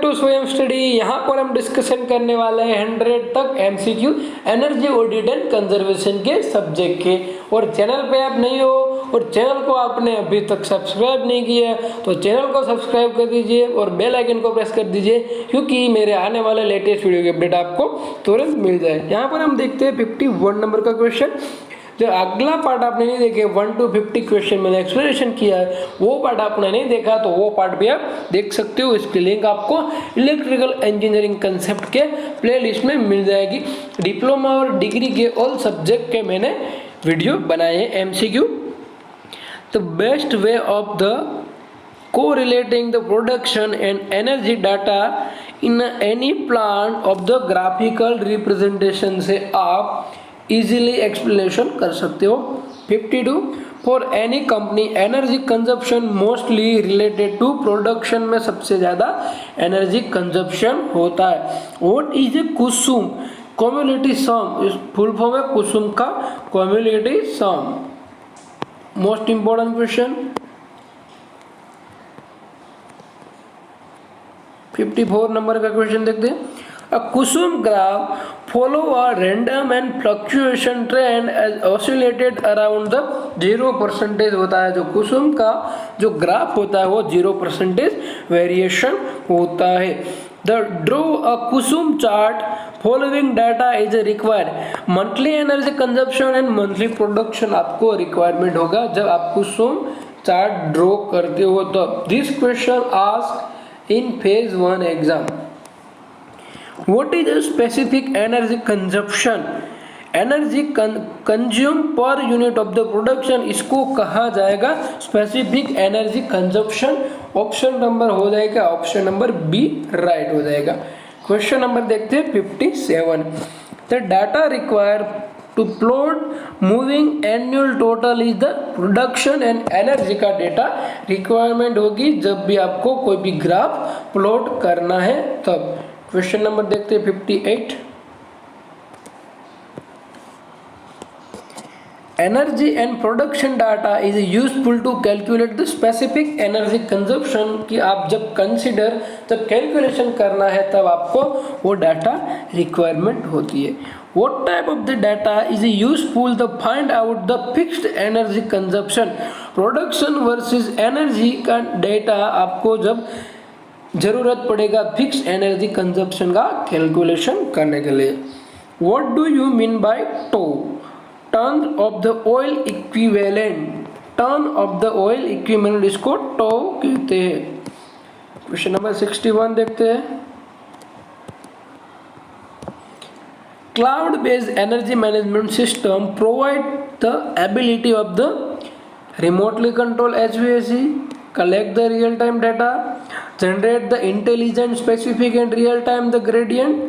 To स्वयं study. यहाँ पर हम डिस्कशन करने वाले हैं 100 तक MCQ energy audit and conservation के सब्जेक्ट के। और चैनल पे आप नहीं हो और चैनल को आपने अभी तक सब्सक्राइब नहीं किया तो चैनल को सब्सक्राइब कर दीजिए और बेल आइकन को प्रेस कर दीजिए, क्योंकि मेरे आने वाले लेटेस्ट वीडियो की अपडेट आपको तुरंत मिल जाए। यहाँ पर हम देखते हैं 51 नंबर का क्वेश्चन। जो अगला पार्ट आपने नहीं देखे 1 to 50 क्वेश्चन मैंने एक्सप्लेनेशन किया है, वो पार्ट आपने नहीं देखा तो वो पार्ट भी आप देख सकते हो। इसकी लिंक आपको इलेक्ट्रिकल इंजीनियरिंग कंसेप्ट के प्लेलिस्ट में मिल जाएगी। डिप्लोमा और डिग्री के ऑल सब्जेक्ट के मैंने वीडियो बनाए हैं MCQ. The best way of the correlating the production and energy data in any plant of the graphical representation से आप इजीली एक्सप्लेनेशन कर सकते हो। 52 for any company energy consumption mostly related to production में सबसे ज़्यादा एनर्जी कंजप्शन होता है। What is a Kusum community sum, इस फुल फॉर्म है कुसुम का community sum. Most important question 54 number का क्वेश्चन देखते हैं। A Kusum graph follow a random and fluctuation trend as oscillated around the 0% होता है। जो कुसुम का जो ग्राफ होता है वो 0% वेरिएशन होता है। The draw a Kusum chart following data is required। Monthly energy consumption and monthly production आपको रिक्वायरमेंट होगा जब आप कुसुम चार्ट ड्रॉ करते हो। तो this question asked in phase 1 exam. What is a specific energy consumption? Energy consume per unit of the production, इसको कहा जाएगा specific energy consumption. Option number हो जाएगा ऑप्शन नंबर बी राइट हो जाएगा। क्वेश्चन नंबर देखते हैं 57। The data require to plot moving annual total is the production and energy का डेटा रिक्वायरमेंट होगी जब भी आपको कोई भी ग्राफ प्लॉट करना है तब। क्वेश्चन नंबर देखते हैं 58। Energy and production data is useful to calculate the specific energy consumption की आप जब कंसिडर जब कैलकुलेशन करना है तब आपको वो डाटा रिक्वायरमेंट होती है। What type of the data is useful the find out the fixed energy consumption. Production versus energy का डेटा आपको जब जरूरत पड़ेगा फिक्स एनर्जी कंजप्शन का कैलकुलेशन करने के लिए। What do you mean by toe, turn of the oil equivalent, turn of the oil equivalent इसको टो कहते हैं। क्वेश्चन नंबर 61 देखते हैं। Cloud based energy management system provide the ability of the remotely control HVAC, collect the real time data, generate the intelligent specific and real time the gradient।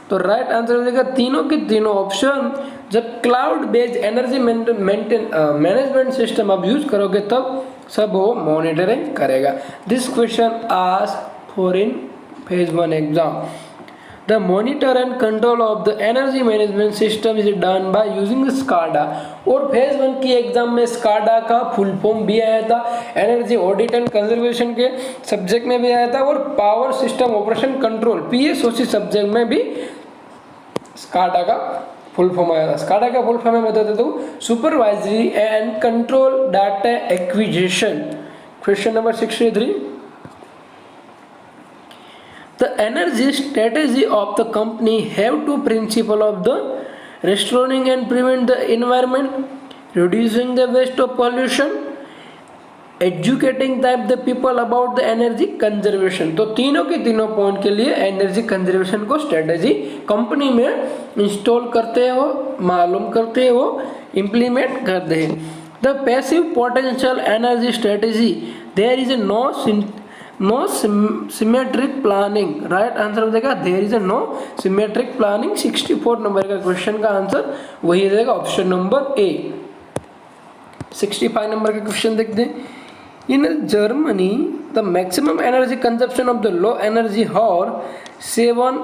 तो right answer हो जाएगा तीनों के तीनों option. जब cloud based energy management system आप use करोगे तब सब वो मॉनिटरिंग करेगा। This question asked for in phase 1 exam. The monitor and control of the energy management system is done by using SCADA। और फेज 1 की एग्जाम में SCADA का फुल फॉर्म भी आया था, एनर्जी ऑडिट एंड कंजर्वेशन के subject में भी आया था और power system operation control PSOC subject में भी SCADA का फुल फॉर्म आया था। SCADA का फुल फॉर्म मैं बता देता हूँ, supervisory and control data acquisition. Question number 63। The energy strategy of the company have two principles of the restoring and prevent the environment, reducing the waste of pollution, educating the people about the energy conservation। तो तीनों के तीनों point के लिए energy conservation को strategy company में install करते हो, मालूम करते हो, इम्प्लीमेंट करते हैं। The passive potential energy strategy there is no symmetric planning. Right answer हो जाएगा there is no symmetric planning. 64 number का क्वेश्चन का आंसर वही हो जाएगा ऑप्शन नंबर ए। 65 नंबर का क्वेश्चन देखते हैं। In Germany the maximum energy consumption of the low energy house 70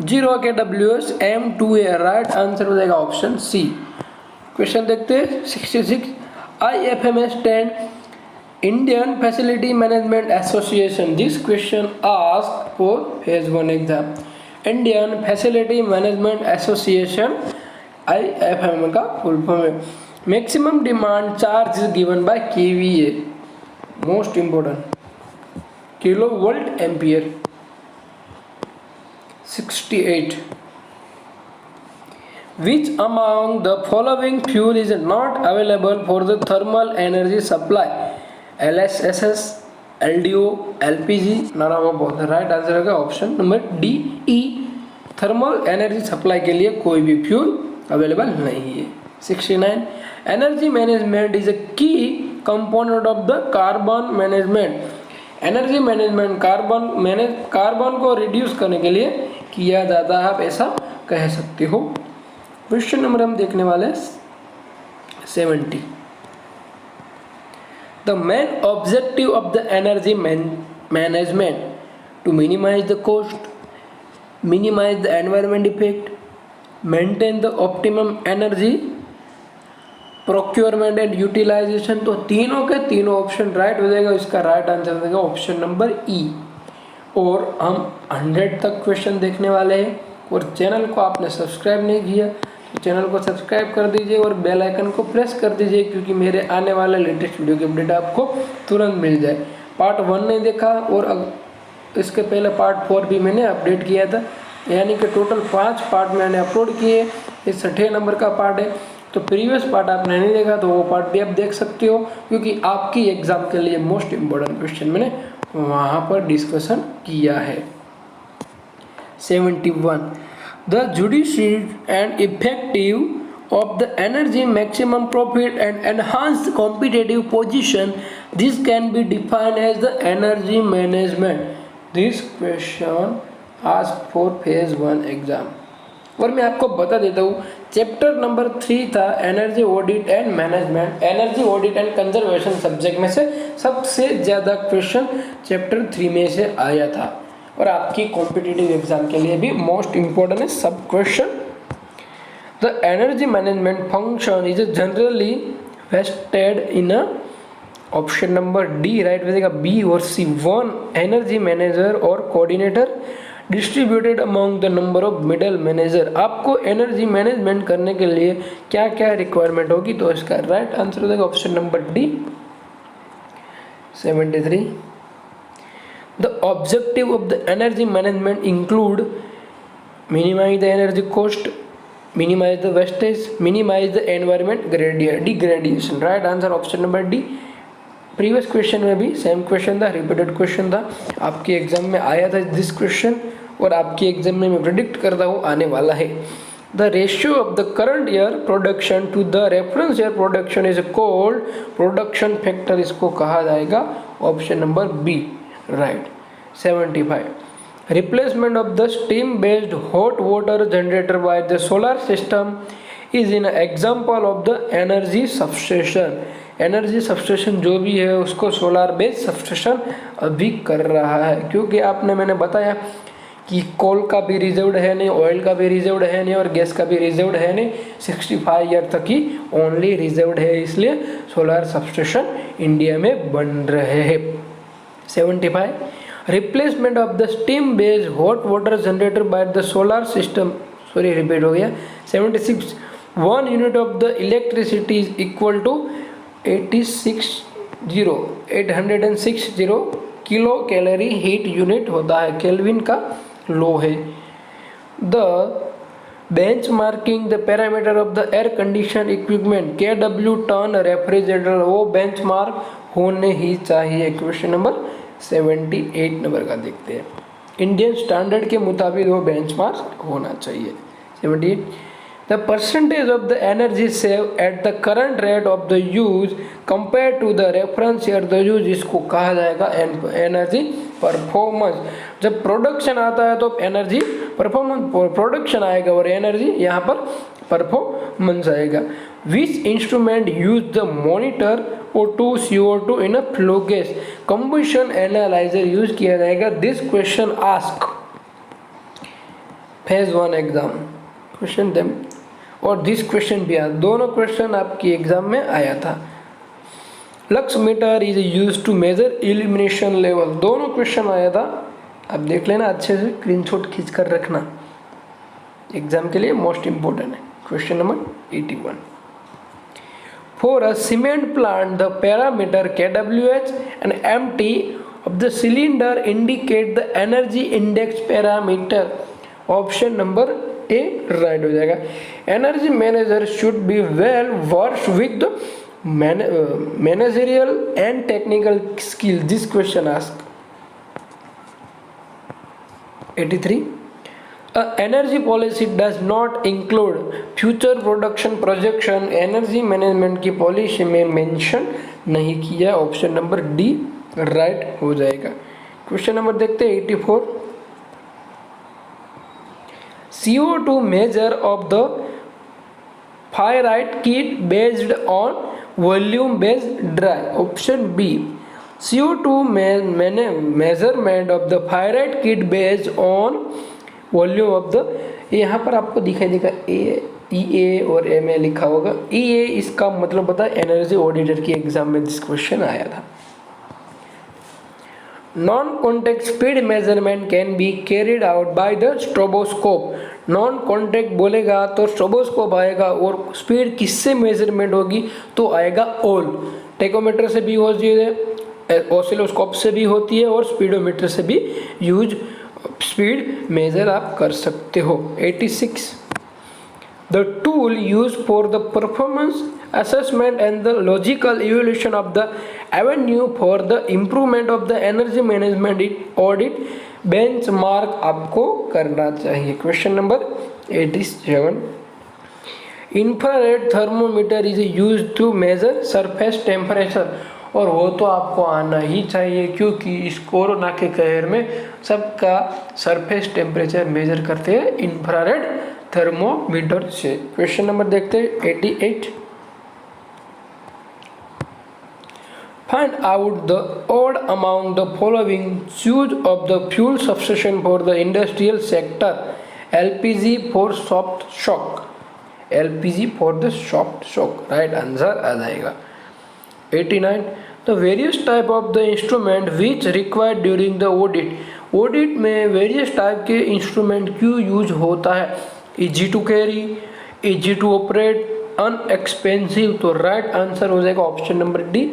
kWh M2A। Right answer हो जाएगा ऑप्शन सी। क्वेश्चन देखते हैं 66। IFMS 10 Indian Facility Management Association. This question asked for phase 1 exam. Indian Facility Management Association IFM का full form है. Maximum demand charge is given by KVA. Most important. Kilovolt ampere. 68. Which among the following fuel is not available for the thermal energy supply? LSSS, LDO, LPG, none of both. The right answer है option number D E. Thermal energy supply के लिए कोई भी fuel available नहीं है. 69. Energy management is a की component of the carbon management. Energy management carbon को reduce करने के लिए किया जाता है, आप ऐसा कह सकते हो. क्वेश्चन नंबर हम देखने वाले 70. The main objective of the energy management to minimize the cost, minimize the environment effect, maintain the optimum energy procurement and utilization. तो तीनों के तीनों ऑप्शन राइट हो जाएगा. इसका राइट आंसर हो जाएगा ऑप्शन नंबर ई. और हम 100 तक क्वेश्चन देखने वाले हैं. और चैनल को आपने सब्सक्राइब नहीं किया तो चैनल को सब्सक्राइब कर दीजिए और बेल आइकन को प्रेस कर दीजिए, क्योंकि मेरे आने वाले लेटेस्ट वीडियो की अपडेट आपको तुरंत मिल जाए. पार्ट 1 नहीं देखा और इसके पहले पार्ट 4 भी मैंने अपडेट किया था, यानी कि टोटल 5 पार्ट मैंने अपलोड किए. ये 6 नंबर का पार्ट है. तो प्रीवियस पार्ट आपने नहीं देखा तो वो पार्ट भी आप देख सकते हो, क्योंकि आपकी एग्जाम के लिए मोस्ट इम्पोर्टेंट क्वेश्चन मैंने वहाँ पर डिस्कशन किया है. 71. The judicious and effective of the energy maximum profit and enhanced competitive position. This can be defined as the energy management. This question asked for phase 1 exam. और मैं आपको बता देता हूँ, चैप्टर नंबर 3 था energy audit and management. Energy audit and conservation subject में से सबसे ज़्यादा क्वेश्चन चैप्टर 3 में से आया था, और आपकी कॉम्पिटिटिव एग्जाम के लिए भी मोस्ट इम्पोर्टेंट है सब question. The energy management function is generally vested in option number D right हो जाएगा बी और सी. 1 एनर्जी मैनेजर और coordinator distributed among the number of middle manager. आपको एनर्जी मैनेजमेंट करने के लिए क्या क्या रिक्वायरमेंट होगी, तो इसका राइट आंसर हो जाएगा option number D. 73. The objective of the energy management include minimize the energy cost, minimize the wastage, minimize the environment degradation. Right answer option number D. Previous question में भी same question था, repeated question था, आपके exam में आया था this question, और आपके एग्जाम में मैं प्रिडिक्ट करता हूँ आने वाला है. The ratio of the current year production to the reference year production is called production factor. इसको कहा जाएगा option number B right. 75. Replacement of the steam based hot water generator by the solar system is an example of the energy substation. Energy substation जो भी है उसको solar based substation अभी कर रहा है, क्योंकि मैंने बताया कि कोल का भी रिजर्व्ड है नहीं, ऑयल का भी रिजर्व्ड है नहीं, और गैस का भी रिजर्व्ड है नहीं. 65 ईयर तक ही ओनली रिजर्व्ड है, इसलिए सोलार सबस्टेशन इंडिया में बन रहे हैं. 75. Replacement of the steam based hot water generator by the solar system, sorry repeat हो गया. 76. 1 unit of the electricity is equal to 860 kilo calorie heat unit होता है, केल्विन का लो है. The benchmarking the parameter of the air condition equipment KW ton refrigerator, वो benchmark होने ही चाहिए. क्वेश्चन नंबर 78 नंबर का देखते हैं. इंडियन स्टैंडर्ड के मुताबिक वो बेंचमार्क होना चाहिए. 78. The percentage of the energy save at the current rate of the use compare to the reference year the use, इसको कहा जाएगा एनर्जी परफॉर्मेंस. जब प्रोडक्शन आता है तो एनर्जी परफॉर्मेंस प्रोडक्शन आएगा और एनर्जी यहाँ पर परफॉर्मेंस आएगा. Which instrument use the monitor O2 CO2 in a flow gas, combustion analyser use किया जाएगा. This question ask phase 1 exam question them, और दिस क्वेश्चन भी आया, दोनों क्वेश्चन आपकी एग्जाम में आया था. Lux meter is use to measure illumination level. दोनों क्वेश्चन आया था, अब देख लेना अच्छे से, स्क्रीनशॉट खींच कर रखना, एग्जाम के लिए मोस्ट इंपोर्टेंट है। Question number 81, for a cement plant the parameter KWH and MT of the cylinder indicate the energy index parameter। Option number A right हो जाएगा। Energy manager should be well versed with managerial and technical skill, this question ask. 83, energy policy does not include future production projection, energy management की policy में mention नहीं किया, option number D right हो जाएगा। Question number देखते हैं 84, CO2 measure of the Fire kit based on volume based dry, option B। CO2 measurement of the fire kit based on volume of the, यहाँ पर आपको दिखाई देगा EA और MA लिखा होगा। EA इसका मतलब पता है एनर्जी ऑडिटर की एग्जाम में दिस क्वेश्चन आया था। Non contact speed measurement can be carried out by the stroboscope. Non contact बोलेगा तो स्ट्रोबोस्कोप आएगा, और स्पीड किससे मेजरमेंट होगी तो आएगा ऑल। टेकोमीटर से भी होती है, ऑसिलोस्कोप से भी होती है, और स्पीडोमीटर से भी यूज स्पीड मेजर आप कर सकते हो। 86, the tool used for the performance assessment and the logical evaluation of the avenue for the improvement of the energy management audit benchmark आपको करना चाहिए। Question number 87, infrared thermometer is use to measure surface temperature, और वो तो आपको आना ही चाहिए क्योंकि इस कोरोना के कहर में सबका सरफेस टेम्परेचर मेजर करते हैं इंफ्रारेड थर्मोमीटर से। क्वेश्चन नंबर देखते हैं 88, find out the odd amount the following use of the fuel substitution for the industrial sector, LPG for soft shock, LPG for the soft shock, right answer आ जाएगा। 89, the various type of the instrument which required during the audit. Audit में various type के instrument क्यों use होता है, easy to carry, easy to operate, अनएक्सपेंसिव, तो right answer हो जाएगा ऑप्शन नंबर डी।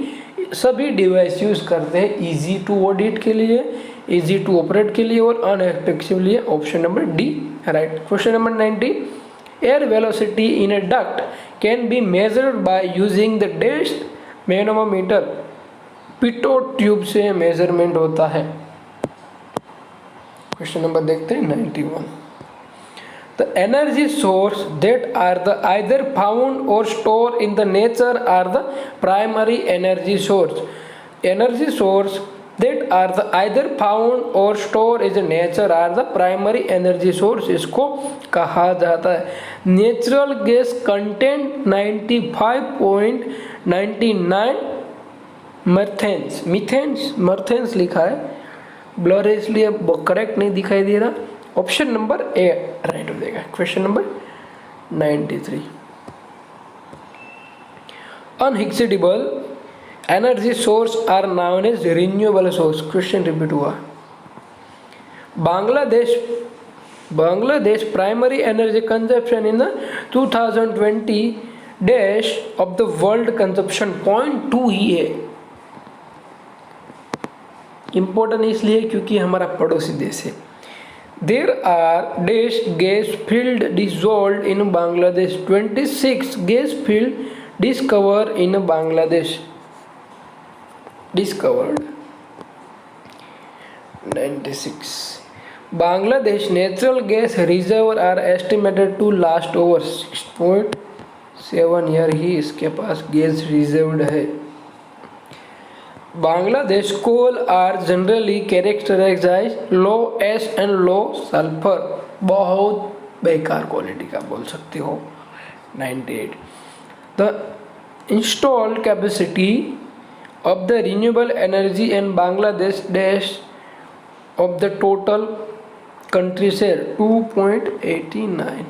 सभी डिवाइस यूज करते हैं इजी टू ऑडिट के लिए, इजी टू ऑपरेट के लिए और अनएक्सपेंसिव लिए, option number D right. Question number 90, air velocity in A duct can be measured by using the dash manometer, Pitot tube से मेजरमेंट होता है। क्वेश्चन नंबर देखते हैं 91, the energy source that are the either found or stored in the nature are the primary energy source। energy source that are the either found or stored in the nature are the primary energy source, इसको कहा जाता है। Natural gas content 95.99 मर्थेंस, मिथेंस मर्थेंस लिखा है, blur है इसलिए correct नहीं दिखाई दे रहा, ऑप्शन नंबर ए राइट हो जाएगा। Question number 93, inexhaustible energy source are known as renewable source. Question repeat हुआ, Bangladesh primary energy consumption in 2020 dash of the world consumption 0.2 ही है। इंपॉर्टेंट इसलिए क्योंकि हमारा पड़ोसी देश है। There are dash gas field dissolved in Bangladesh, 26 gas field discovered in Bangladesh, discovered 96। Bangladesh natural gas reserve are estimated to last over 6.7 year ही इसके पास gas reserved है। Bangladesh coal are generally characterise low ash and low sulphur, बहुत बेकार quality का बोल सकते हो। 98, the installed capacity of the renewable energy in Bangladesh dash of the total country से 2.89।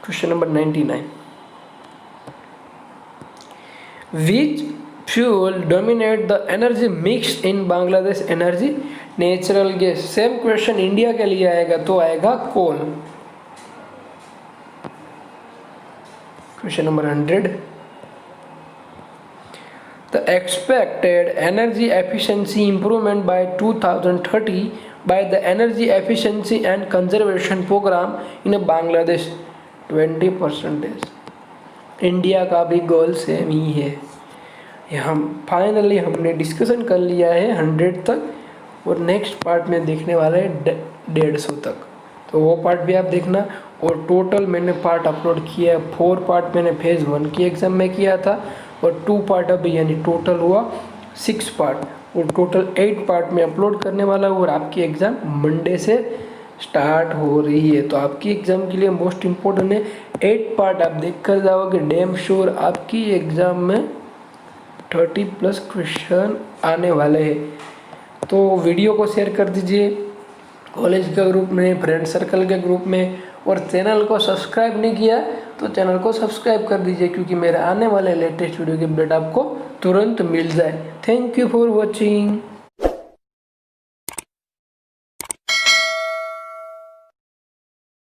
Question number 99, which fuel dominate the energy mix in Bangladesh energy natural gas. Same question India के लिए आएगा तो आएगा coal. Question number 100, the expected energy efficiency improvement by 2030 by the energy efficiency and conservation program in Bangladesh 20%। India का भी गोल same ही है। ये हम फाइनली हमने डिस्कशन कर लिया है 100 तक और नेक्स्ट पार्ट में देखने वाले हैं 150 तक, तो वो पार्ट भी आप देखना। और टोटल मैंने पार्ट अपलोड किया है, 4 पार्ट मैंने फेज़ 1 की एग्ज़ाम में किया था और 2 पार्ट अभी, यानी टोटल हुआ 6 पार्ट और टोटल 8 पार्ट में अपलोड करने वाला हूँ। और आपकी एग्ज़ाम मंडे से स्टार्ट हो रही है, तो आपकी एग्ज़ाम के लिए मोस्ट इम्पोर्टेंट है 8 पार्ट आप देख कर जाओगे, डैम श्योर आपकी एग्ज़ाम में 30+ क्वेश्चन आने वाले हैं। तो वीडियो को शेयर कर दीजिए कॉलेज के ग्रुप में, फ्रेंड सर्कल के ग्रुप में, और चैनल को सब्सक्राइब नहीं किया तो चैनल को सब्सक्राइब कर दीजिए, क्योंकि मेरे आने वाले लेटेस्ट वीडियो की अपडेट आपको तुरंत मिल जाए। Thank you for watching.